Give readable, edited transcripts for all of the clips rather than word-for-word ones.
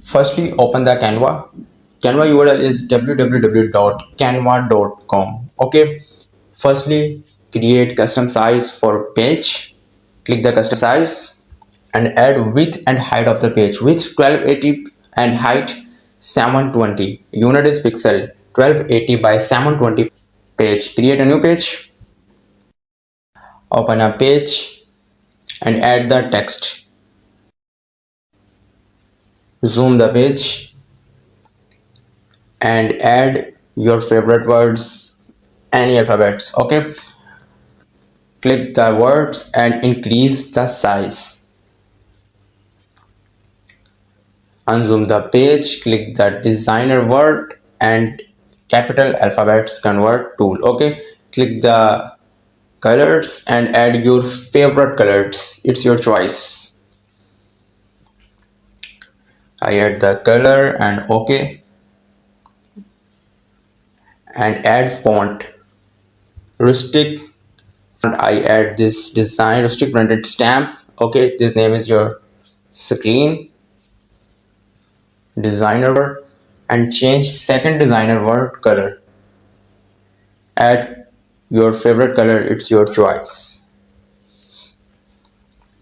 Firstly, open the Canva. Canva URL is www.canva.com. Okay. Firstly, create custom size for page. Click the custom size and add width and height of the page. Width 1280 and height 720. Unit is pixel. 1280 by 720 page. Create a new page. Open a page and add the text. Zoom the page and add your favorite words, any alphabets. Okay. Click the words and increase the size. Unzoom the page, click the designer word and capital alphabets convert tool. Okay, click the colors and add your favorite colors. It's your choice. I add the color and okay, and add font. Rustic font. I add this design rustic printed stamp. Okay, this name is your screen designer word and change second designer word color. Add your favorite color, it's your choice.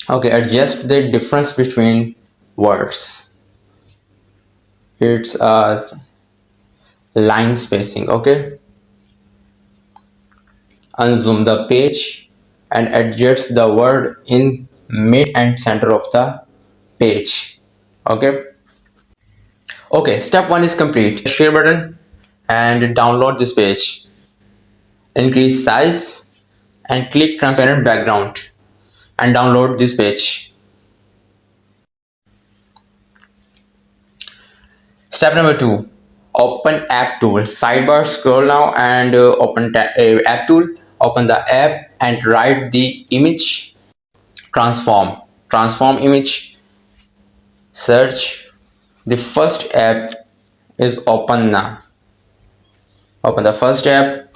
Okay, adjust the difference between words. It's line spacing. Okay, unzoom the page and adjust the word in mid and center of the page. Okay. Okay, step 1 is complete. Share button and download this page. Increase size and click transparent background and download this page. Step number 2, open app tool. Sidebar, scroll now and open app tool. Open the app and write the image transform. Transform image. Search. The first app is open now. Open the first app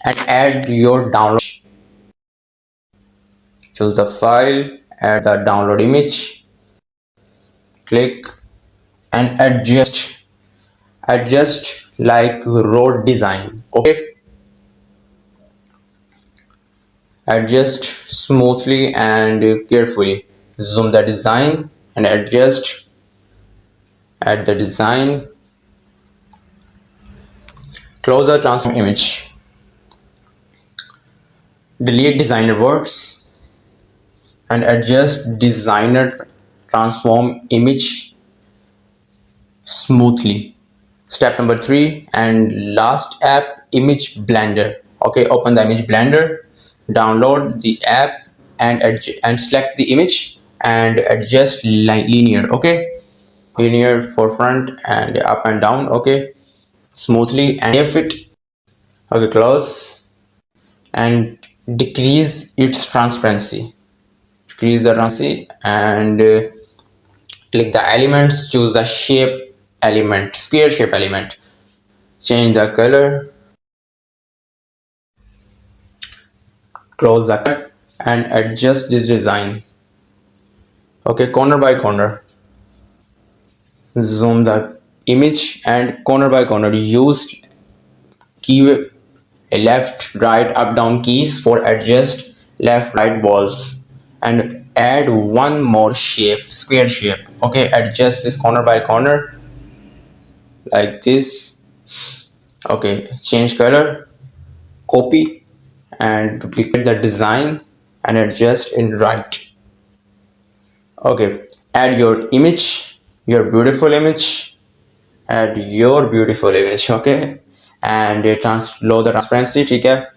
and add your download. Choose the file, add the download image. Click and adjust like road design. Okay, adjust smoothly and carefully. Zoom the design and adjust. Add the design. Close the transform image. Delete designer words and adjust designer transform image smoothly. Step number 3 and last app, image blender. Okay, open the image blender, download the app and select the image and adjust linear. Okay, linear for front and up and down. Okay, smoothly and if it. Okay, close and decrease its transparency. Decrease the transparency and click the elements. Choose the shape element, square shape element. Change the color. Close the cut and adjust this design. Okay, corner by corner. Zoom the image and corner by corner. Use key left, right, up, down keys for adjust left, right walls and add one more shape, square shape. Okay, adjust this corner by corner like this. Okay, change color, copy and duplicate the design and adjust in right. Okay, add your image, your beautiful image. Add your beautiful image. Okay, and low the transparency. ठीक है.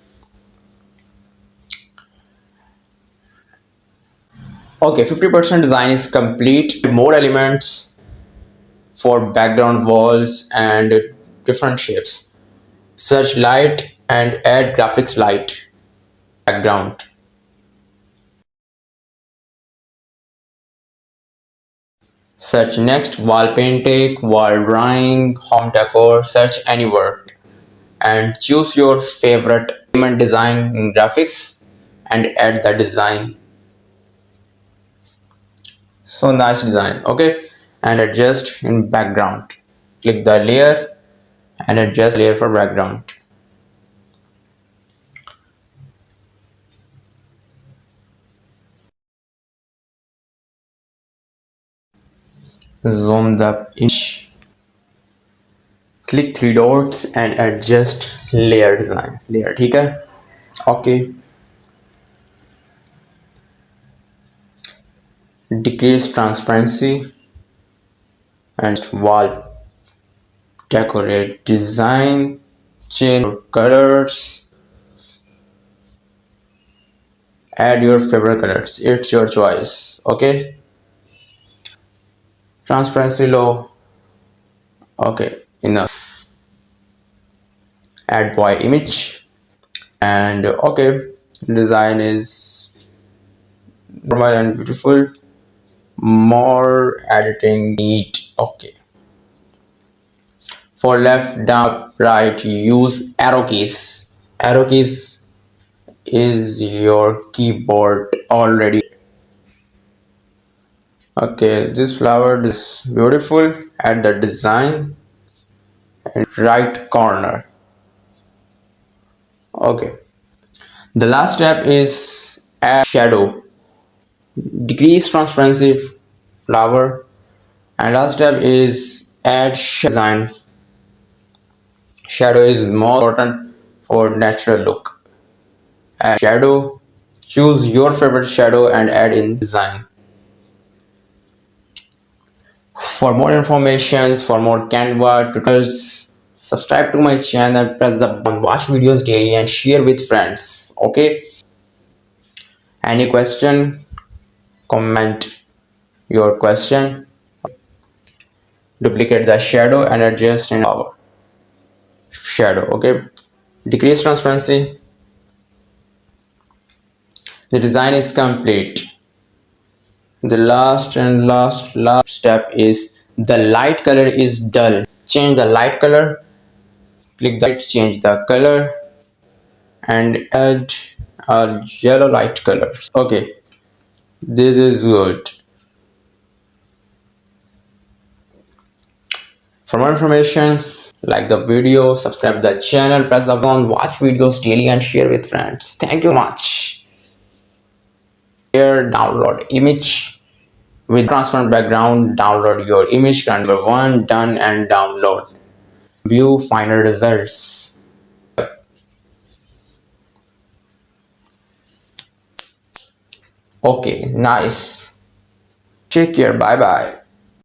Okay, 50% design is complete. More elements for background walls and different shapes. Search light and add graphics light background. Search next wall painting, wall drawing, home decor. Search any word and choose your favorite element design in graphics and add the design. So nice design. Okay, and adjust in background. Click the layer and adjust layer for background. Zoom the image. Click three dots and adjust layer design. Layer, ठीक है? Okay. Decrease transparency and wall. Decorate design. Change colors. Add your favorite colors. It's your choice. Okay. Transparency low. Okay. Enough. Add boy image. And okay. Design is normal and beautiful. More editing need. Okay. For left, down, right, use arrow keys. Arrow keys is your keyboard already. Okay, this flower is beautiful. Add the design and right corner. Okay. The last step is add shadow. Decrease transparency flower. And last step is add design. Shadow is more important for natural look. Add shadow. Choose your favorite shadow and add in design. For more information, for more Canva tutorials, subscribe to my channel, press the button, watch videos daily and share with friends. Okay? Any question? Comment your question. Duplicate the shadow and adjust in our shadow. Okay? Decrease transparency. The design is complete. The last step is the light color is dull. Change the light color. Click that, change the color and add a yellow light color. Okay, this is good. For more information, like the video, subscribe the channel, press the button, watch videos daily and share with friends. Thank you much. Here, download image with transparent background. Download your image. Number one, done and download. View final results. Okay, nice. Take care. Bye bye.